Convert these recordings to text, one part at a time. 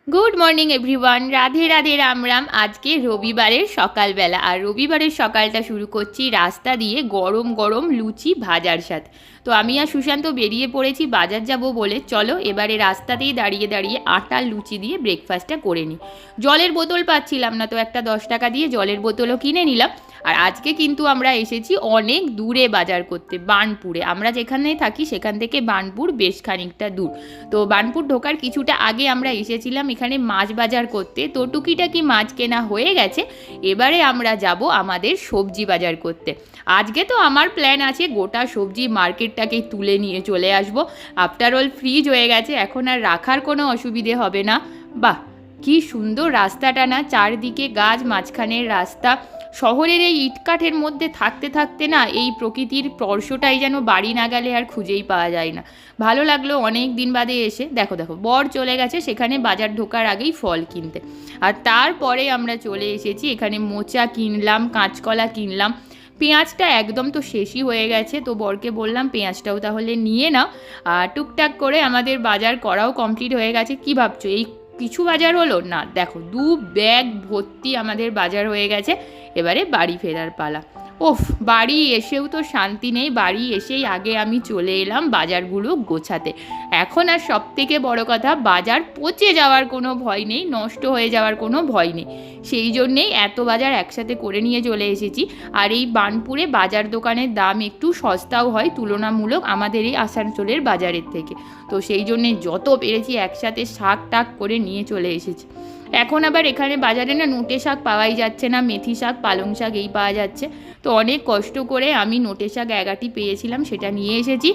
Good morning everyone, Radhe Radhe Ram Ram. আজকে রবিবারের সকালবেলা, আর রবিবারের সকালটা শুরু করছি রাস্তা দিয়ে গরম গরম লুচি ভাজার সাথে। তো আমি আর সুশান্ত বেরিয়ে পড়েছি বাজার যাব বলে। চলো এবারে রাস্তাতেই দাঁড়িয়ে দাঁড়িয়ে আটার লুচি দিয়ে ব্রেকফাস্টটা করে নিই। জলের বোতল পাচ্ছিলাম না, তো একটা 10 টাকা দিয়ে জলের বোতলও কিনে নিলাম। আর আজকে কিন্তু আমরা এসেছি অনেক দূরে বাজার করতে, বার্নপুরে। আমরা যেখানে থাকি সেখান থেকে বার্নপুর বেশ খানিকটা দূর। তো বার্নপুর ঢোকার কিছুটা আগে আমরা এসেছিলাম এখানে মাছ বাজার করতে। তো টুকিটাকি মাছ কেনা হয়ে গেছে, এবারে আমরা যাব আমাদের সবজি বাজার করতে। আজকে তো আমার প্ল্যান আছে গোটা সবজি মার্কেটটাকে তুলে নিয়ে চলে আসবো। আফটার অল ফ্রিজ হয়ে গেছে, এখন আর রাখার কোনো অসুবিধে হবে না। বাহ, কি সুন্দর রাস্তাটা না, চারদিকে গাছ, মাঝখানের রাস্তা। শহরের এই ইটকাঠের মধ্যে থাকতে থাকতে না এই প্রকৃতির স্পর্শটাই যেন বাড়ি না গেলে আর খুঁজেই পাওয়া যায় না। ভালো লাগলো অনেক দিন বাদে এসে। দেখো দেখো, বর চলে গেছে সেখানে বাজার ঢোকার আগেই ফল কিনতে। আর তারপরে আমরা চলে এসেছি এখানে, মোচা কিনলাম, কাঁচকলা কিনলাম। পেঁয়াজটা একদম তো শেষই হয়ে গেছে, তো বরকে বললাম পেঁয়াজটাও তাহলে নিয়ে নাও। আর টুকটাক করে আমাদের বাজার করাও কমপ্লিট হয়ে গেছে। কি ভাবছো এই কিছু বাজার হলো না? দেখো 2 ব্যাগ ভর্তি আমাদের বাজার হয়ে গেছে। এবারে বাড়ি ফেরার পালা। ওফ, বাড়ি এসেও তো শান্তি নেই। বাড়ি এসেই আগে আমি চলে এলাম বাজারগুলো গোছাতে। এখন আর সব থেকে বড় কথা, বাজার পচে যাওয়ার কোনো ভয় নেই, নষ্ট হয়ে যাওয়ার কোনো ভয় নেই। সেই জন্যেই এত বাজার একসাথে করে নিয়ে চলে এসেছি। আর এই বার্নপুরে বাজার দোকানের দাম একটু সস্তাও হয় তুলনামূলক আমাদের এই আসানসোলের বাজারের থেকে। তো সেই জন্যে যত পেরেছি একসাথে শাক টাক করে নিয়ে চলে এসেছি। এখন আবার এখানে বাজারে না নোটে শাক পাওয়াই যাচ্ছে না, মেথি শাক, পালং শাক এই পাওয়া যাচ্ছে। তো অনেক কষ্ট করে আমি নোটে শাক 11টি পেয়েছিলাম, সেটা নিয়ে এসেছি।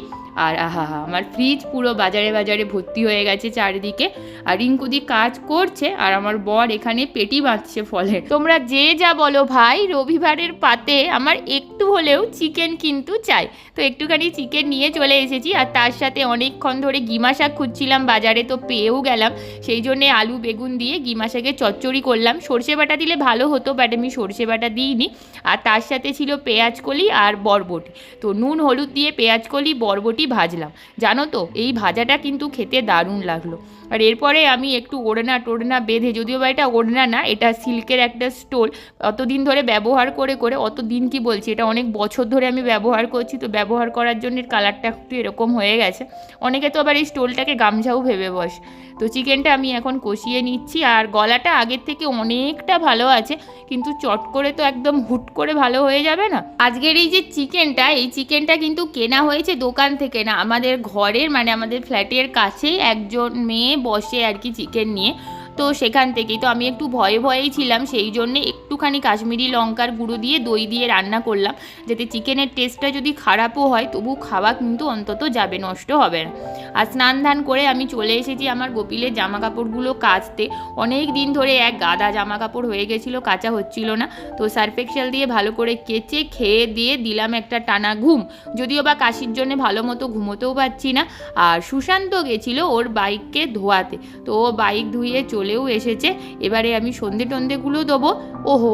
আর আহা, আমার ফ্রিজ পুরো বাজারে বাজারে ভর্তি হয়ে গেছে চারিদিকে। আর রিঙ্কুদি কাজ করছে, আর আমার বর এখানে পেটি বাঁধছে ফলের। তোমরা যে যা বলো ভাই, রবিবারের পাতে আমার একটু হলেও চিকেন কিন্তু চাই। তো একটুখানি চিকেন নিয়ে চলে এসেছি। আর তার সাথে অনেকক্ষণ ধরে গিমা শাক খুঁজছিলাম বাজারে, তো পেয়েও গেলাম। সেই জন্যে আলু বেগুন দিয়ে গিমা শাকের চচ্চড়ি করলাম। সর্ষে বাটা দিলে ভালো হতো, বাট আমি সর্ষে বাটা দিইনি। আর তার সাথে ছিল পেঁয়াজ কলি আর বরবটি। তো নুন হলুদ দিয়ে পেঁয়াজ কলি বরবটি ভাজলাম। জানো তো এই ভাজাটা কিন্তু খেতে দারুণ লাগলো। আর এরপরে আমি একটু ওড়না টোড়না বেঁধে, যদিও বা এটা ওড়না না, এটা সিল্কের একটা স্টোল, অতদিন ধরে ব্যবহার করে করে, অতদিন কি বলছি, এটা অনেক বছর ধরে আমি ব্যবহার করছি। তো ব্যবহার করার জন্য কালারটা একটু এরকম হয়ে গেছে। অনেকে তো আবার এই স্টোলটাকে গামছাও ভেবে বসে। তো চিকেনটা আমি এখন কষিয়ে নিচ্ছি। আর গলাটা আগের থেকে অনেকটা ভালো আছে, কিন্তু চট করে তো একদম হুট করে ভালো হয়ে যাবে না। আজকের এই যে চিকেনটা, এই চিকেনটা কিন্তু কেনা হয়েছে দোকান থেকে না, আমাদের ঘরের মানে আমাদের ফ্ল্যাটের কাছেই একজন মেয়ে বসে আর কি চিকেন নিয়ে। তো সেখান থেকেই তো আমি একটু ভয়ে ভয়েই ছিলাম, সেই জন্যে একটুখানি কাশ্মীরি লঙ্কার গুঁড়ো দিয়ে দই দিয়ে রান্না করলাম, যাতে চিকেনের টেস্টটা যদি খারাপও হয় তবু খাওয়া কিন্তু অন্তত যাবে, নষ্ট হবে না। আর স্নান ধান করে আমি চলে এসেছি আমার গোপিলের জামা কাপড়গুলো কাচতে। অনেক দিন ধরে এক গাদা জামা কাপড় হয়ে গেছিলো, কাচা হচ্ছিল না। তো সার্ফ এক্সেল দিয়ে ভালো করে কেচে খেয়ে দিয়ে দিলাম একটা টানা ঘুম। যদিও বা কাশির জন্য ভালো মতো ঘুমোতেও পারছি না। আর সুশান্ত গেছিলো ওর বাইককে ধোয়াতে, তো ও বাইক ধুয়ে চলেও এসেছে। এবারে আমি সন্ধে টন্ধেগুলো দেবো। ওহো,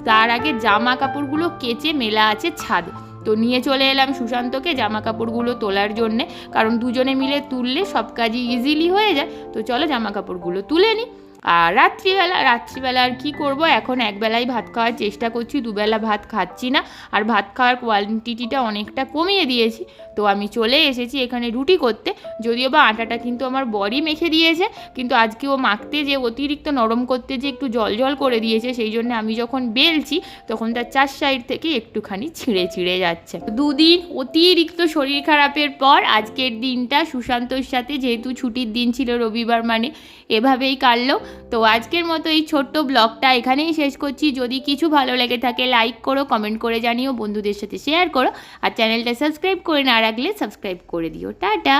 তার আগে জামা কাপড়গুলো কেচে মেলা আছে ছাদে। তো নিয়ে চলে এলাম সুশান্তকে জামা কাপড়গুলো তোলার জন্যে, কারণ দুজনে মিলে তুললে সব কাজই ইজিলি হয়ে যায়। তো চলো জামা কাপড়গুলো তুলে নিই। আর রাত্রিবেলা আর কী করবো, এখন একবেলাই ভাত খাওয়ার চেষ্টা করছি, দুবেলা ভাত খাচ্ছি না। আর ভাত খাওয়ার কোয়ান্টিটিটা অনেকটা কমিয়ে দিয়েছি। তো আমি চলে এসেছি এখানে রুটি করতে। যদিও বা আটাটা কিন্তু আমার বরই মেখে দিয়েছে, কিন্তু আজকে ও মাখতে যে অতিরিক্ত নরম করতে যে একটু জল জল করে দিয়েছে, সেই জন্য আমি যখন বেলছি তখন তার 4 সাইড থেকে একটুখানি ছিঁড়ে ছিঁড়ে যাচ্ছে। 2 দিন অতিরিক্ত শরীর খারাপের পর আজকের দিনটা সুশান্তর সাথে, যেহেতু ছুটির দিন ছিল রবিবার, মানে এভাবেই কাটলো। তো আজকের মতো এই ছোট্ট ব্লগটা এখানেই শেষ করছি। যদি কিছু ভালো লেগে থাকে লাইক করো, কমেন্ট করে জানিও, বন্ধুদের সাথে শেয়ার করো। আর চ্যানেলটা সাবস্ক্রাইব করে না রাখলে সাবস্ক্রাইব করে দিও। টাটা।